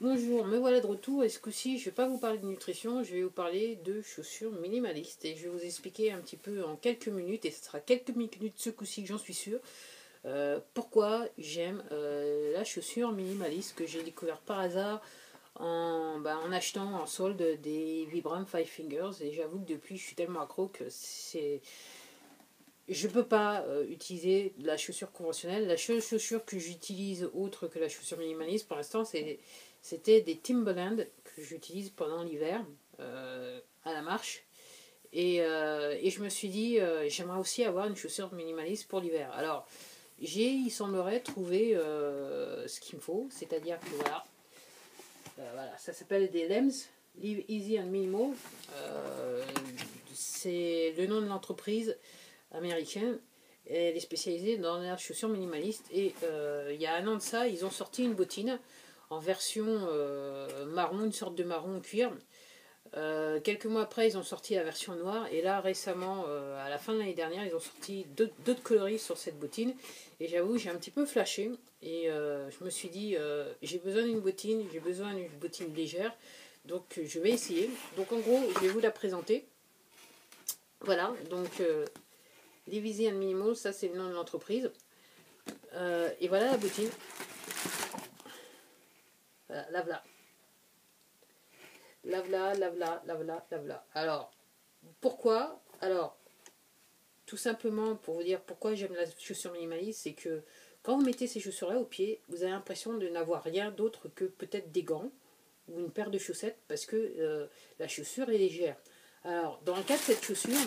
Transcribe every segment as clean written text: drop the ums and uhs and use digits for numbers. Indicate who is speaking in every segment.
Speaker 1: Bonjour, me voilà de retour et ce coup-ci je ne vais pas vous parler de nutrition, je vais vous parler de chaussures minimalistes et je vais vous expliquer un petit peu en quelques minutes, et ce sera quelques minutes ce coup-ci, j'en suis sûr, pourquoi j'aime la chaussure minimaliste que j'ai découvert par hasard en achetant en solde des Vibram Five Fingers, et j'avoue que depuis je suis tellement accro que je peux pas utiliser de la chaussure conventionnelle. La seule chaussure que j'utilise autre que la chaussure minimaliste pour l'instant, c'était des Timberland que j'utilise pendant l'hiver à la marche. Et je me suis dit, j'aimerais aussi avoir une chaussure minimaliste pour l'hiver. Alors, il semblerait, trouver ce qu'il me faut. C'est-à-dire que voilà, ça s'appelle des LEMS, Live Easy and Minimal. C'est le nom de l'entreprise américaine. Elle est spécialisée dans la chaussure minimaliste. Et il y a un an de ça, ils ont sorti une bottine en version marron, une sorte de marron cuir. Quelques mois après, ils ont sorti la version noire. Et là, récemment, à la fin de l'année dernière, ils ont sorti d'autres coloris sur cette bottine. Et j'avoue, j'ai un petit peu flashé. Et je me suis dit, j'ai besoin d'une bottine, j'ai besoin d'une bottine légère. Donc, je vais essayer. Donc, en gros, je vais vous la présenter. Voilà, donc Live and Minimal, ça c'est le nom de l'entreprise. Et voilà la bottine. Voilà, lave-la. Lave-la, lave-la, lave-la, lave-la. Alors, pourquoi? Alors, tout simplement pour vous dire pourquoi j'aime la chaussure minimaliste, c'est que quand vous mettez ces chaussures-là au pied, vous avez l'impression de n'avoir rien d'autre que peut-être des gants ou une paire de chaussettes, parce que la chaussure est légère. Alors, dans le cas de cette chaussure,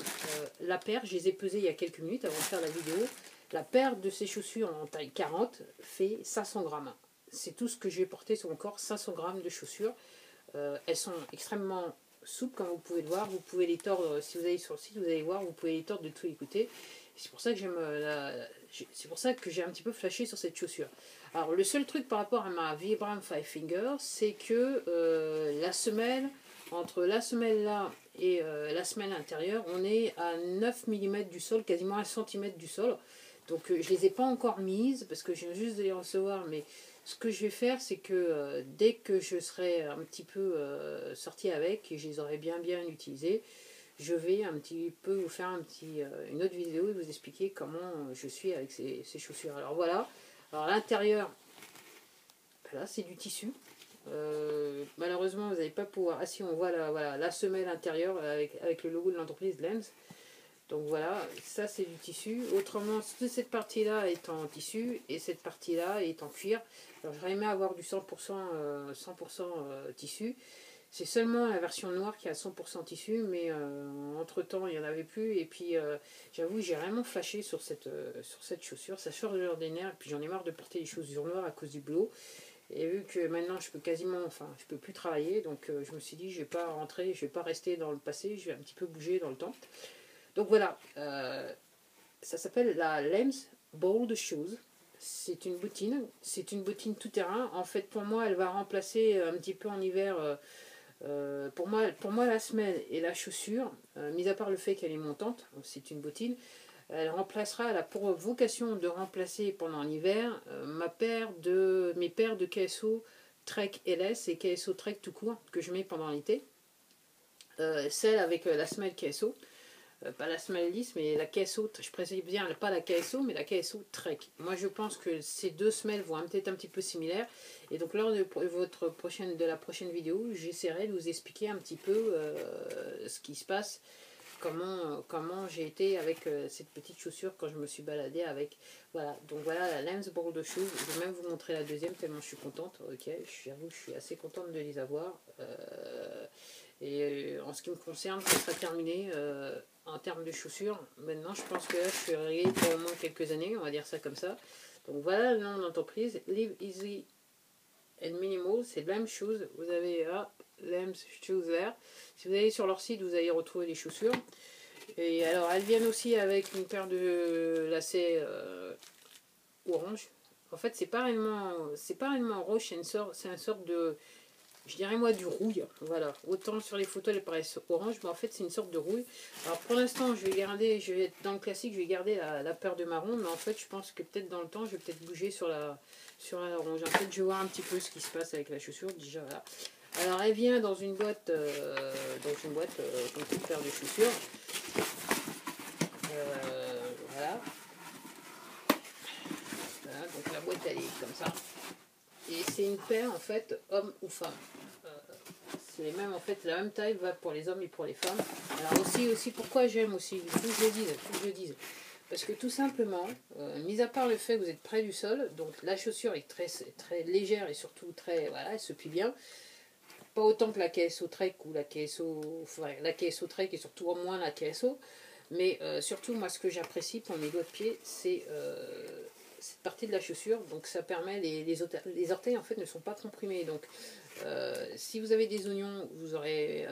Speaker 1: la paire, je les ai pesées il y a quelques minutes avant de faire la vidéo. La paire de ces chaussures en taille 40 fait 500 grammes. C'est tout ce que je vais porter sur mon corps, 500 grammes de chaussures. Elles sont extrêmement souples, comme vous pouvez le voir. Vous pouvez les tordre, si vous allez sur le site, vous allez voir, vous pouvez les tordre de tous les côtés. C'est pour ça que c'est pour ça que j'ai un petit peu flashé sur cette chaussure. Alors, le seul truc par rapport à ma Vibram Five Finger, c'est que la semelle, entre la semelle là et la semelle intérieure, on est à 9 mm du sol, quasiment 1 cm du sol. Donc je ne les ai pas encore mises parce que je viens juste de les recevoir. Mais ce que je vais faire, c'est que dès que je serai un petit peu sortie avec et je les aurai bien utilisées, je vais un petit peu vous faire une autre vidéo et vous expliquer comment je suis avec ces chaussures. Alors voilà. Alors l'intérieur, voilà, c'est du tissu. Malheureusement, vous n'allez pas pouvoir. Ah si, on voit la semelle intérieure avec le logo de l'entreprise Lens. Donc voilà, ça c'est du tissu. Autrement, toute cette partie-là est en tissu et cette partie-là est en cuir. Alors j'aurais aimé avoir du 100%, tissu. C'est seulement la version noire qui a 100% tissu, mais entre-temps, il n'y en avait plus. Et puis, j'avoue, j'ai vraiment flashé sur cette chaussure. Ça sort de l'ordinaire. Et puis, j'en ai marre de porter des chaussures noires à cause du boulot. Et vu que maintenant, je peux plus travailler. Donc, je me suis dit, je vais pas rentrer, je vais pas rester dans le passé. Je vais un petit peu bouger dans le temps. Donc, voilà. Ça s'appelle la Lems Bold Shoes. C'est une bottine tout terrain. En fait, pour moi, elle va remplacer un petit peu en hiver... pour moi, la semelle et la chaussure, mis à part le fait qu'elle est montante, c'est une bottine, elle a pour vocation de remplacer pendant l'hiver mes paires de KSO Trek LS et KSO Trek tout court que je mets pendant l'été. Celle avec la semelle KSO, pas la semelle lisse, mais la KSO, je précise bien, pas la KSO, mais la KSO Trek. Moi, je pense que ces deux semelles vont être un petit peu similaires. Et donc, lors de la prochaine vidéo, j'essaierai de vous expliquer un petit peu ce qui se passe, comment j'ai été avec cette petite chaussure quand je me suis baladée avec. Voilà, donc voilà la Lens Bold Shoes. Je vais même vous montrer la deuxième tellement je suis contente. Ok, j'avoue que je suis assez contente de les avoir. Et en ce qui me concerne, ça sera terminé en termes de chaussures. Maintenant, je pense que là, je suis réglée pour au moins quelques années, on va dire ça comme ça. Donc voilà le nom de l'entreprise, Live Easy and Minimal, c'est la même chose. Vous avez là, Lems Shoes Vert. Si vous allez sur leur site, vous allez retrouver les chaussures. Et alors, elles viennent aussi avec une paire de lacets orange. En fait, c'est pas réellement rouge, c'est une sorte de je dirais moi du rouille. Voilà, autant sur les photos elles paraissent orange, mais en fait c'est une sorte de rouille. Alors pour l'instant je vais être dans le classique, je vais garder la paire de marron, mais en fait je pense que peut-être dans le temps je vais peut-être bouger sur la orange. En fait je vais voir un petit peu ce qui se passe avec la chaussure déjà. Voilà. Alors elle vient dans une boîte, comme toute paire de chaussures. Voilà. Voilà, donc la boîte elle est comme ça. Et c'est une paire en fait homme ou femme. C'est même en fait la même taille va pour les hommes et pour les femmes. Alors aussi pourquoi j'aime aussi, il faut que je le dise. Parce que tout simplement, mis à part le fait que vous êtes près du sol, donc la chaussure est très légère et surtout très, voilà, elle se plie bien. Pas autant que la KSO Trek ou la KSO Trek et surtout au moins la KSO. Mais surtout, moi, ce que j'apprécie pour mes doigts de pied, c'est cette partie de la chaussure. Donc, ça permet, les orteils, en fait, ne sont pas comprimés. Donc, si vous avez des oignons, vous allez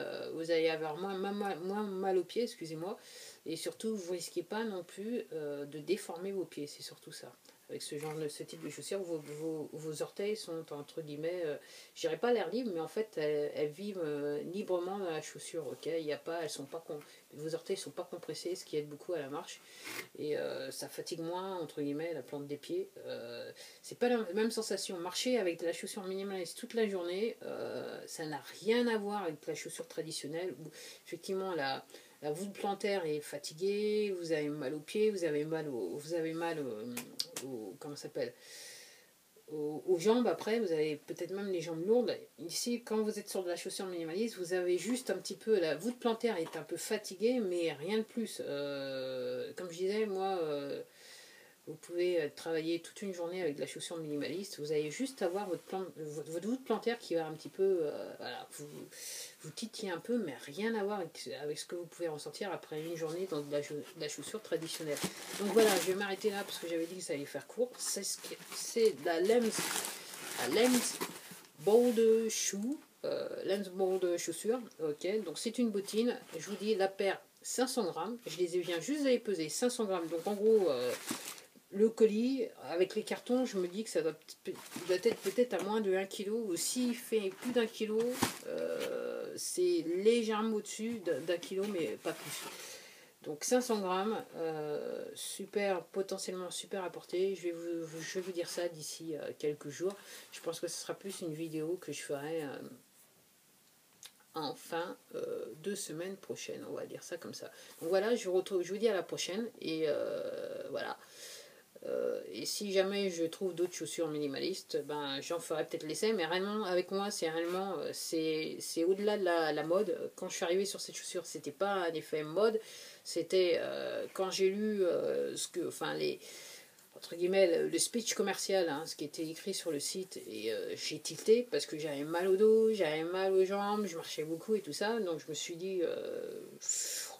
Speaker 1: avoir moins mal aux pieds, excusez-moi. Et surtout, vous ne risquez pas non plus de déformer vos pieds. C'est surtout ça. Avec ce type de chaussures, vos orteils sont entre guillemets, je dirais pas l'air libre, mais en fait elles vivent librement dans la chaussure. Ok, il y a pas, vos orteils sont pas compressés, ce qui aide beaucoup à la marche et ça fatigue moins entre guillemets la plante des pieds. C'est pas la même sensation. Marcher avec de la chaussure minimaliste toute la journée, ça n'a rien à voir avec la chaussure traditionnelle où effectivement la voûte plantaire est fatiguée, vous avez mal aux pieds, vous avez mal comment ça s'appelle, aux jambes. Après vous avez peut-être même les jambes lourdes. Ici quand vous êtes sur de la chaussure minimaliste, vous avez juste un petit peu, la voûte plantaire est un peu fatiguée mais rien de plus. Comme je disais moi, vous pouvez travailler toute une journée avec de la chaussure minimaliste. Vous allez juste avoir votre voûte plantaire qui va un petit peu, voilà, vous titiller un peu, mais rien à voir avec ce que vous pouvez ressentir après une journée dans de la chaussure traditionnelle. Donc voilà, je vais m'arrêter là parce que j'avais dit que ça allait faire court. C'est la Lens Bold Shoe, Lens Bold chaussure. Ok, donc c'est une bottine. Je vous dis la paire 500 grammes. Je les viens juste d'aller peser 500 grammes. Donc en gros. Le colis, avec les cartons, je me dis que ça doit être peut-être à moins de 1 kg. Ou s'il fait plus d'1 kg, c'est légèrement au-dessus d'1 kg, mais pas plus. Donc 500 grammes, potentiellement super à porter. Je vais vous dire ça d'ici quelques jours. Je pense que ce sera plus une vidéo que je ferai en fin de semaine prochaine. On va dire ça comme ça. Donc voilà, je vous dis à la prochaine. Et voilà. Et si jamais je trouve d'autres chaussures minimalistes, ben j'en ferai peut-être l'essai, mais réellement avec moi c'est au-delà de la mode. Quand je suis arrivée sur cette chaussure, c'était pas un effet mode, c'était quand j'ai lu entre guillemets le speech commercial, hein, ce qui était écrit sur le site, et j'ai tilté parce que j'avais mal au dos, j'avais mal aux jambes, je marchais beaucoup et tout ça, donc je me suis dit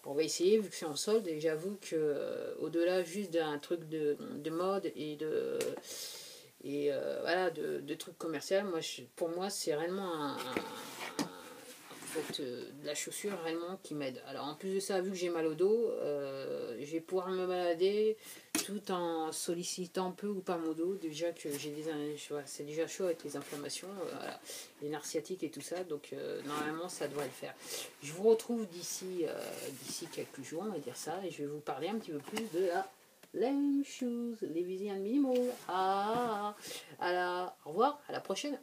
Speaker 1: on va essayer vu que c'est en solde. Et j'avoue que au-delà juste d'un truc de mode et voilà de trucs commerciaux, pour moi c'est réellement de la chaussure réellement qui m'aide. Alors en plus de ça, vu que j'ai mal au dos, je vais pouvoir me balader tout en sollicitant peu ou pas mon dos. Déjà que c'est déjà chaud avec les inflammations, voilà, les nerfs sciatiques et tout ça, donc normalement ça devrait le faire. Je vous retrouve d'ici quelques jours, on va dire ça, et je vais vous parler un petit peu plus de la Lame Shoes, les Vision Minimal. Au revoir, à la prochaine.